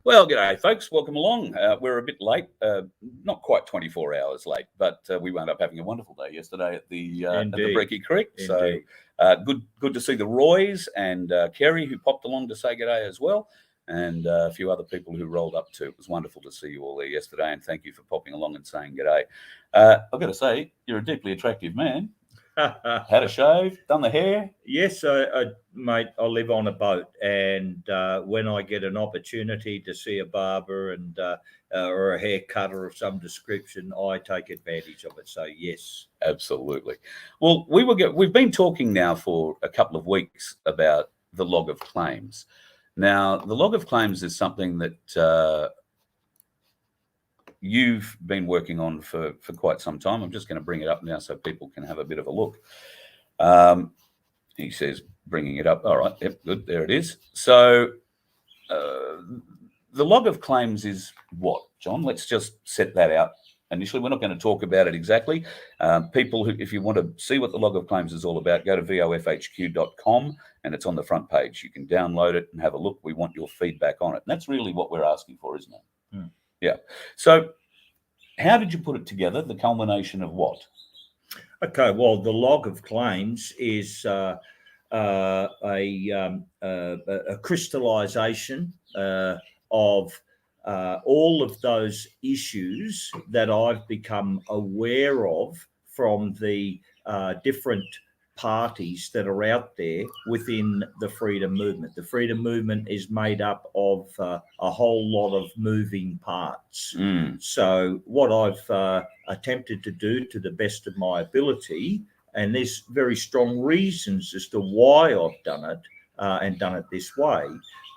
Well, g'day, folks. Welcome along. We're a bit late, not quite 24 hours late, but we wound up having a wonderful day yesterday at the Brecky Creek. So good to see the Roys and Kerry, who popped along to say g'day as well, and a few other people who rolled up too. It was wonderful to see you all there yesterday, and thank you for popping along and saying g'day. I've got to say, you're a deeply attractive man. Had a shave, done the hair. Yes, mate, I live on a boat, and when I get an opportunity to see a barber and or a hair cutter of some description, I take advantage of it. So yes, absolutely. Well, we've been talking now for a couple of weeks about the log of claims. Now, the log of claims is something that you've been working on for quite some time. I'm just going to bring it up now so people can have a bit of a look. He says, bringing it up. All right. Yep, good. There it is. So the log of claims is what, John? Let's just set that out initially. We're not going to talk about it exactly. People who, if you want to see what the log of claims is all about, go to vofhq.com and it's on the front page. You can download it and have a look. We want your feedback on it. And that's really what we're asking for, isn't it? Hmm. Yeah. So how did you put it together? The culmination of what? Okay. Well, the log of claims is a crystallization of all of those issues that I've become aware of from the different parties that are out there within the freedom movement. The freedom movement is made up of a whole lot of moving parts. So what I've attempted to do to the best of my ability, and there's very strong reasons as to why I've done it and done it this way,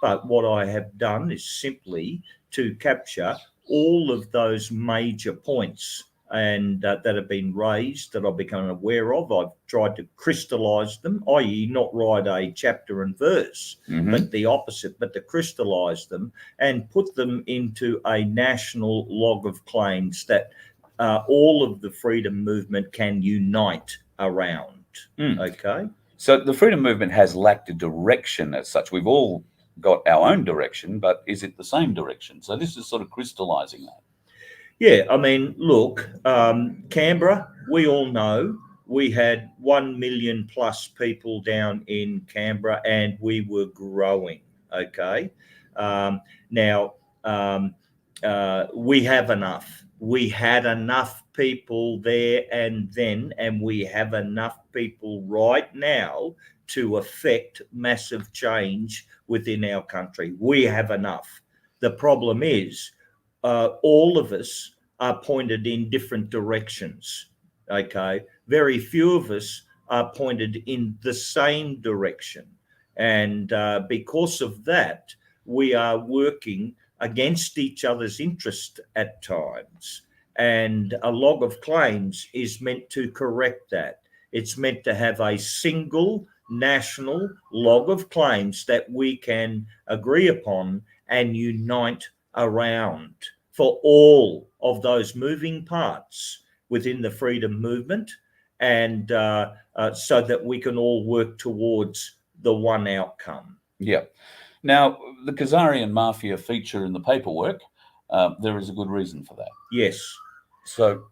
but what I have done is simply to capture all of those major points and that have been raised that I've become aware of. I've tried to crystallize them, i.e. not write a chapter and verse, but the opposite, but to crystallize them and put them into a national log of claims that all of the freedom movement can unite around. Okay? So the freedom movement has lacked a direction as such. We've all got our own direction, but is it the same direction? So this is sort of crystallizing that. Yeah, I mean, look, Canberra, we all know we had 1 million plus people down in Canberra and we were growing, okay? Now, we have enough. We had enough people there and then, and we have enough people right now to affect massive change within our country. We have enough. The problem is, all of us are pointed in different directions, okay? Very few of us are pointed in the same direction. And because of that, we are working against each other's interest at times. And a log of claims is meant to correct that. It's meant to have a single national log of claims that we can agree upon and unite around for all of those moving parts within the freedom movement, and so that we can all work towards the one outcome. Yeah. Now, the Kazarian Mafia feature in the paperwork, there is a good reason for that. Yes. So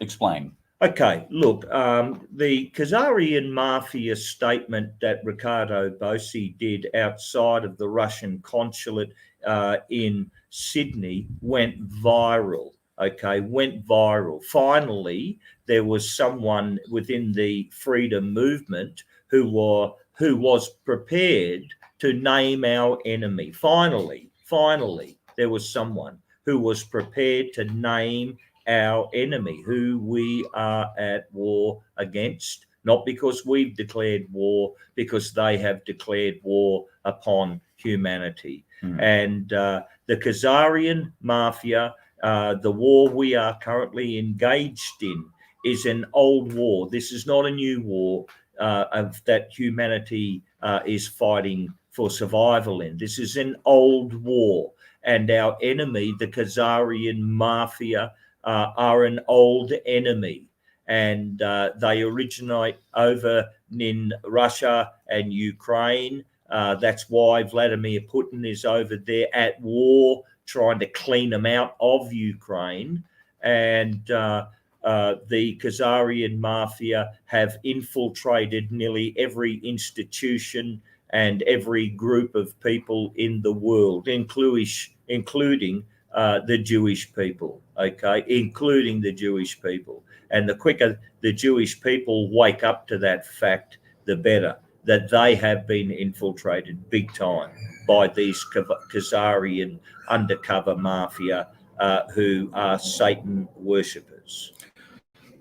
explain. Okay, look, the Kazarian Mafia statement that Ricardo Bossi did outside of the Russian consulate in Sydney went viral, okay, went viral. Finally, there was someone within the freedom movement who was prepared to name our enemy. Finally, there was someone who was prepared to name our enemy, who we are at war against, not because we've declared war, because they have declared war upon humanity. And the Kazarian Mafia, the war we are currently engaged in, is an old war. This is not a new war that humanity is fighting for survival in. This is an old war. And our enemy, the Kazarian Mafia, are an old enemy, and they originate over in Russia and Ukraine. That's why Vladimir Putin is over there at war trying to clean them out of Ukraine. And the Kazarian Mafia have infiltrated nearly every institution and every group of people in the world, including the Jewish people, okay, including the Jewish people. And the quicker the Jewish people wake up to that fact, the better, that they have been infiltrated big time by these Kazarian undercover mafia who are Satan worshippers.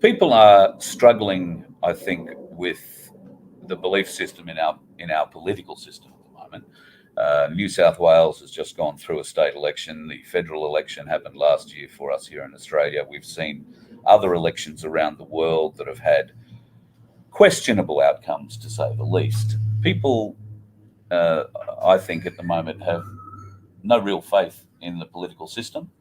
People are struggling, I think, with the belief system in our political system at the moment. New South Wales has just gone through a state election. The federal election happened last year for us here in Australia. We've seen other elections around the world that have had questionable outcomes, to say the least. People, I think, at the moment have no real faith in the political system,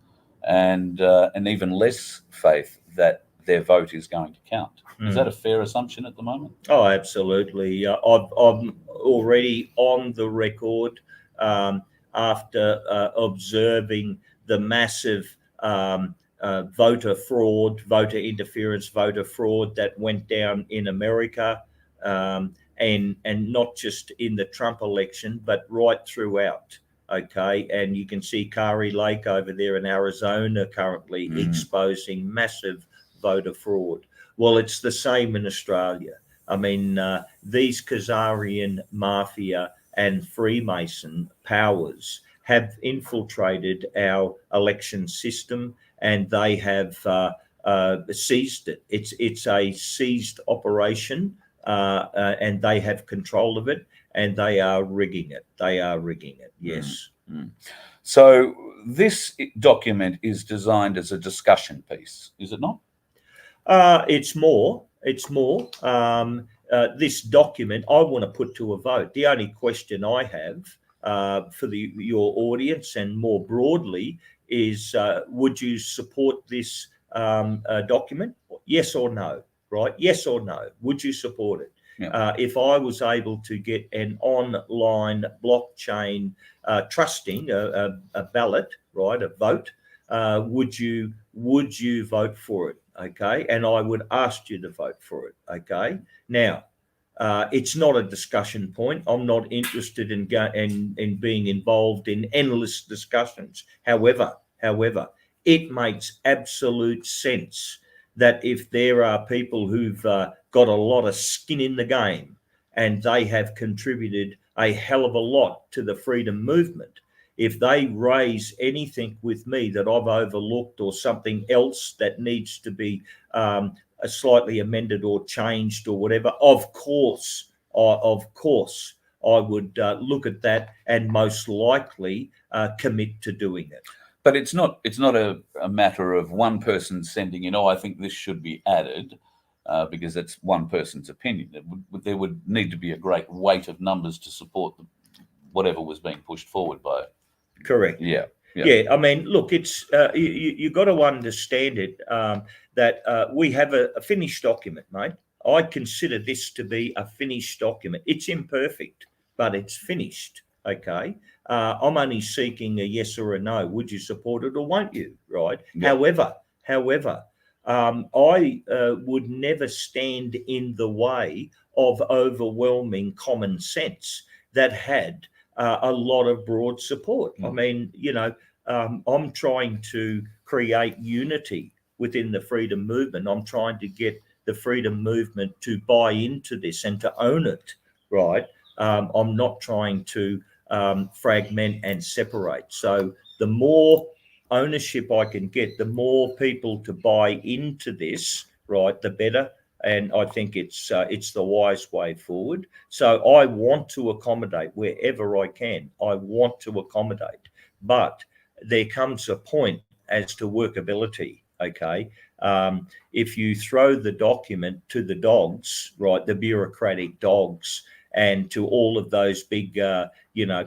and even less faith that their vote is going to count. Is that a fair assumption at the moment? Oh, absolutely. I'm already on the record after observing the massive voter fraud, voter interference, voter fraud that went down in America, and not just in the Trump election, but right throughout. Okay, and you can see Kari Lake over there in Arizona currently exposing massive voter fraud. Well, it's the same in Australia. I mean, these Kazarian Mafia and Freemason powers have infiltrated our election system, and they have seized it. It's a seized operation, and they have control of it, and they are rigging it. They are rigging it, yes. So this document is designed as a discussion piece, is it not? It's more. This document I want to put to a vote. The only question I have for your audience and more broadly is, would you support this document? Yes or no, right? Yes or no. Would you support it? Yeah. If I was able to get an online blockchain trusting a ballot, right, a vote, would you vote for it? Okay, and I would ask you to vote for it. Okay, now it's not a discussion point. I'm not interested in being involved in endless discussions. However, it makes absolute sense that if there are people who've got a lot of skin in the game and they have contributed a hell of a lot to the freedom movement, if they raise anything with me that I've overlooked or something else that needs to be slightly amended or changed or whatever, of course, I would look at that and most likely commit to doing it. But it's not a matter of one person sending in, I think this should be added, because it's one person's opinion. There would need to be a great weight of numbers to support whatever was being pushed forward by it. Correct. Yeah. I mean, look, it's you got to understand it that we have a finished document, mate. I consider this to be a finished document. It's imperfect, but it's finished. Okay. I'm only seeking a yes or a no. Would you support it or won't you? Right. Yeah. However, I would never stand in the way of overwhelming common sense that had a lot of broad support. I mean, I'm trying to create unity within the freedom movement. I'm trying to get the freedom movement to buy into this and to own it, right? I'm not trying to fragment and separate. So the more ownership I can get, the more people to buy into this, right, the better. And I think it's the wise way forward. So I want to accommodate wherever I can. I want to accommodate, but there comes a point as to workability. Okay, if you throw the document to the dogs, right, the bureaucratic dogs, and to all of those big,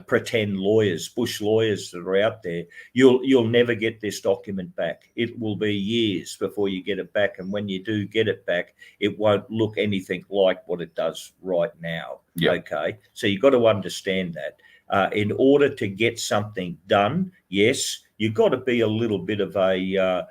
pretend lawyers, bush lawyers that are out there, you'll never get this document back. It will be years before you get it back, and when you do get it back, it won't look anything like what it does right now. Yep. Okay, so you've got to understand that. In order to get something done, yes, you've got to be a little bit of a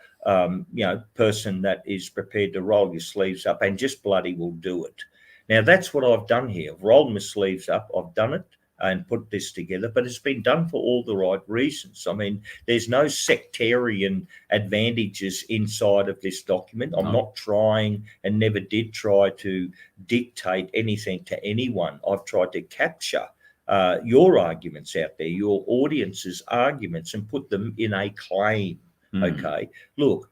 person that is prepared to roll your sleeves up and just bloody will do it. Now, that's what I've done here. I've rolled my sleeves up. I've done it and put this together, but it's been done for all the right reasons. I mean, there's no sectarian advantages inside of this document. I'm not trying and never did try to dictate anything to anyone. I've tried to capture your arguments out there, your audience's arguments, and put them in a claim. Okay, look,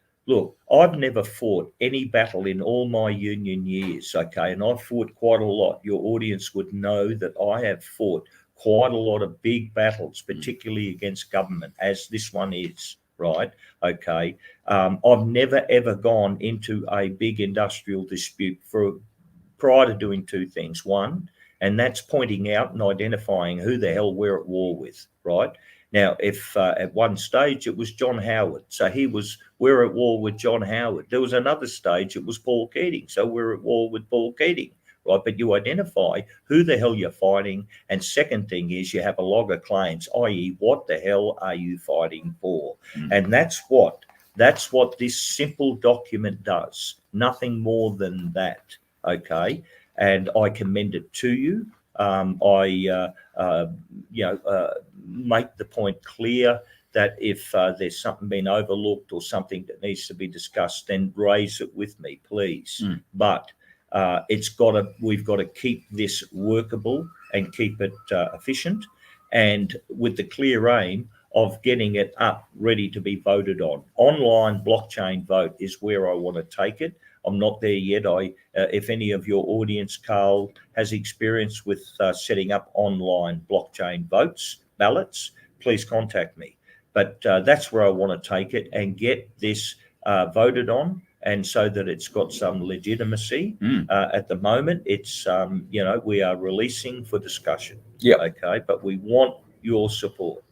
I've never fought any battle in all my union years, okay, and I've fought quite a lot. Your audience would know that I have fought quite a lot of big battles, particularly against government, as this one is, right? Okay, I've never, ever gone into a big industrial dispute prior to doing two things. One, and that's pointing out and identifying who the hell we're at war with, right? Now, if at one stage it was John Howard, so we're at war with John Howard. There was another stage, it was Paul Keating, so we're at war with Paul Keating, right? But you identify who the hell you're fighting, and second thing is you have a log of claims, i.e., what the hell are you fighting for? And that's what this simple document does. Nothing more than that, okay? And I commend it to you. Make the point clear that if there's something been overlooked or something that needs to be discussed, then raise it with me, please. But we've got to keep this workable and keep it efficient, and with the clear aim of getting it up, ready to be voted on. Online blockchain vote is where I want to take it. I'm not there yet. If any of your audience, Carl, has experience with setting up online blockchain ballots, please contact me. But that's where I want to take it and get this voted on, and so that it's got some legitimacy. At the moment, it's we are releasing for discussion. Yeah. Okay, but we want your support.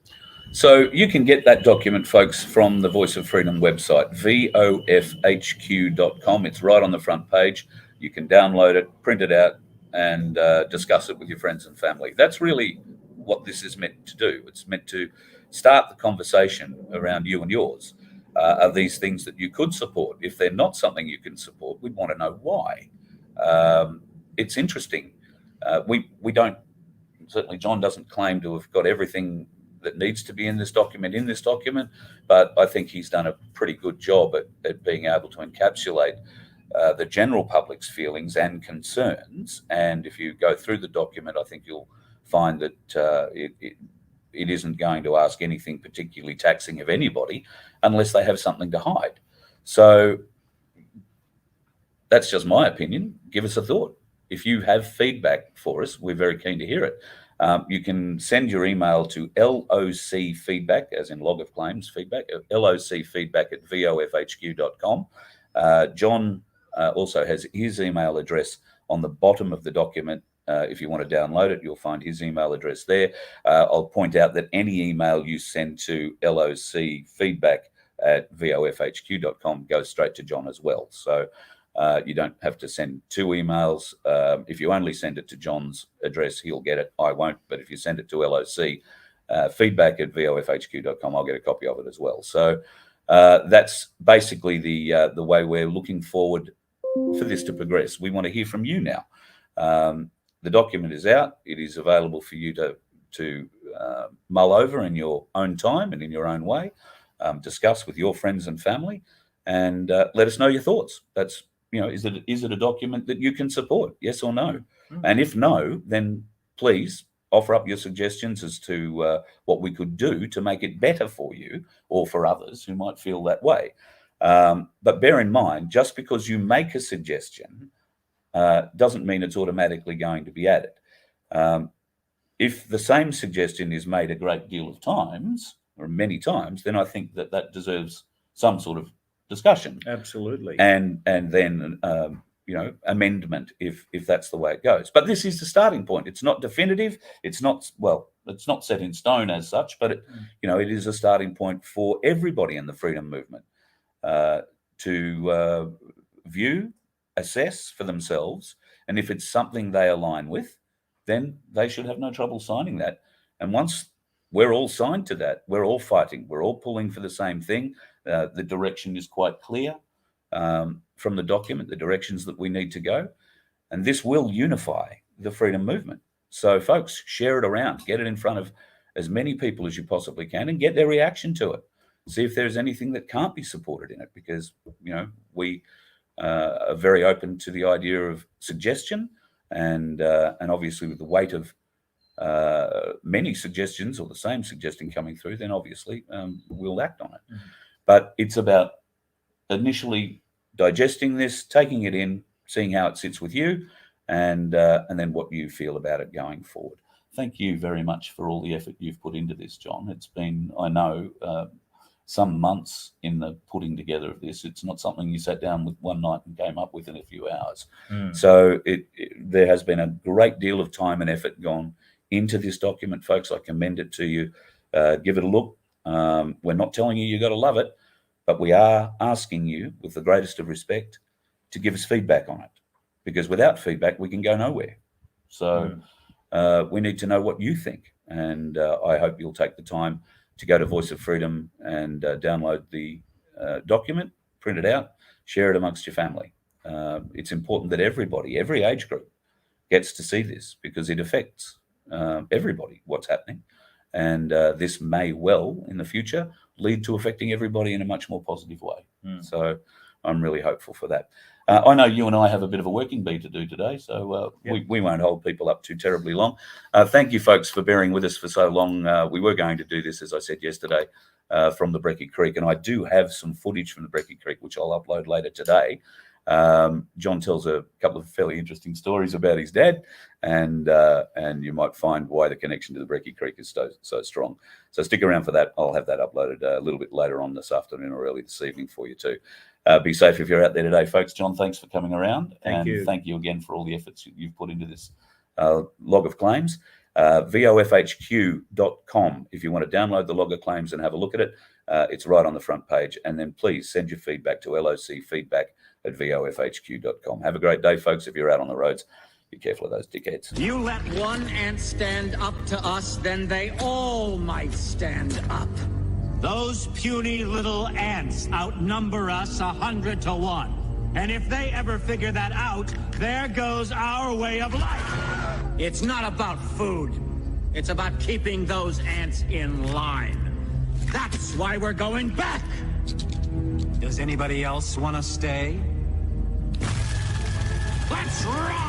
So you can get that document, folks, from the Voice of Freedom website, VoFHQ.com. It's right on the front page. You can download it, print it out, and discuss it with your friends and family. That's really what this is meant to do. It's meant to start the conversation around you and yours. Are these things that you could support? If they're not something you can support, we'd want to know why. It's interesting. We don't, certainly John doesn't claim to have got everything that needs to be in this document, but I think he's done a pretty good job at being able to encapsulate the general public's feelings and concerns. And if you go through the document, I think you'll find that it isn't going to ask anything particularly taxing of anybody unless they have something to hide. So that's just my opinion. Give us a thought. If you have feedback for us, we're very keen to hear it. You can send your email to locfeedback, as in log of claims feedback, locfeedback@vofhq.com. John also has his email address on the bottom of the document. If you want to download it, you'll find his email address there. I'll point out that any email you send to locfeedback@vofhq.com goes straight to John as well. So you don't have to send two emails. If you only send it to John's address, he'll get it. I won't. But if you send it to feedback@vofhq.com, I'll get a copy of it as well. So that's basically the way we're looking forward for this to progress. We want to hear from you now. The document is out. It is available for you to mull over in your own time and in your own way. Discuss with your friends and family, and let us know your thoughts. That's, is it a document that you can support? Yes or no? And if no, then please offer up your suggestions as to what we could do to make it better for you or for others who might feel that way. But bear in mind, just because you make a suggestion doesn't mean it's automatically going to be added. If the same suggestion is made a great deal of times, or many times, then I think that deserves some sort of discussion. Absolutely. And then amendment if that's the way it goes. But this is the starting point. It's not definitive. It's not set in stone as such, but it is a starting point for everybody in the freedom movement to view, assess for themselves, and if it's something they align with, then they should have no trouble signing that. And once we're all signed to that, we're all fighting, we're all pulling for the same thing. The direction is quite clear from the document, the directions that we need to go, and this will unify the freedom movement. So folks, share it around, get it in front of as many people as you possibly can and get their reaction to it. See if there's anything that can't be supported in it, because we are very open to the idea of suggestion, and obviously with the weight of many suggestions or the same suggestion coming through, then obviously we'll act on it. But it's about initially digesting this, taking it in, seeing how it sits with you, and then what you feel about it going forward. Thank you very much for all the effort you've put into this, John. It's been, I know, some months in the putting together of this. It's not something you sat down with one night and came up with in a few hours. So there has been a great deal of time and effort gone into this document, folks. I commend it to you. Give it a look. We're not telling you you got to love it, but we are asking you, with the greatest of respect, to give us feedback on it, because without feedback we can go nowhere. So we need to know what you think, and I hope you'll take the time to go to Voice of Freedom and download the document, print it out, share it amongst your family. It's important that everybody, every age group, gets to see this, because it affects everybody, what's happening. And this may well, in the future, lead to affecting everybody in a much more positive way. So I'm really hopeful for that. I know you and I have a bit of a working bee to do today, so we won't hold people up too terribly long. Thank you, folks, for bearing with us for so long. We were going to do this, as I said yesterday, from the Brecky Creek, and I do have some footage from the Brecky Creek, which I'll upload later today. John tells a couple of fairly interesting stories about his dad, and you might find why the connection to the Brecky Creek is so strong. So stick around for that. I'll have that uploaded a little bit later on this afternoon or early this evening for you too. Be safe if you're out there today, folks. John, thanks for coming around. Thank you again for all the efforts you've put into this log of claims. VoFHQ.com if you want to download the log of claims and have a look at it. It's right on the front page. And then please send your feedback to locfeedback@vofhq.com. Have a great day, folks. If you're out on the roads, be careful of those dickheads. You let one ant stand up to us, then they all might stand up. Those puny little ants outnumber us 100 to 1. And if they ever figure that out, there goes our way of life. It's not about food. It's about keeping those ants in line. That's why we're going back. Does anybody else want to stay? Let's rock!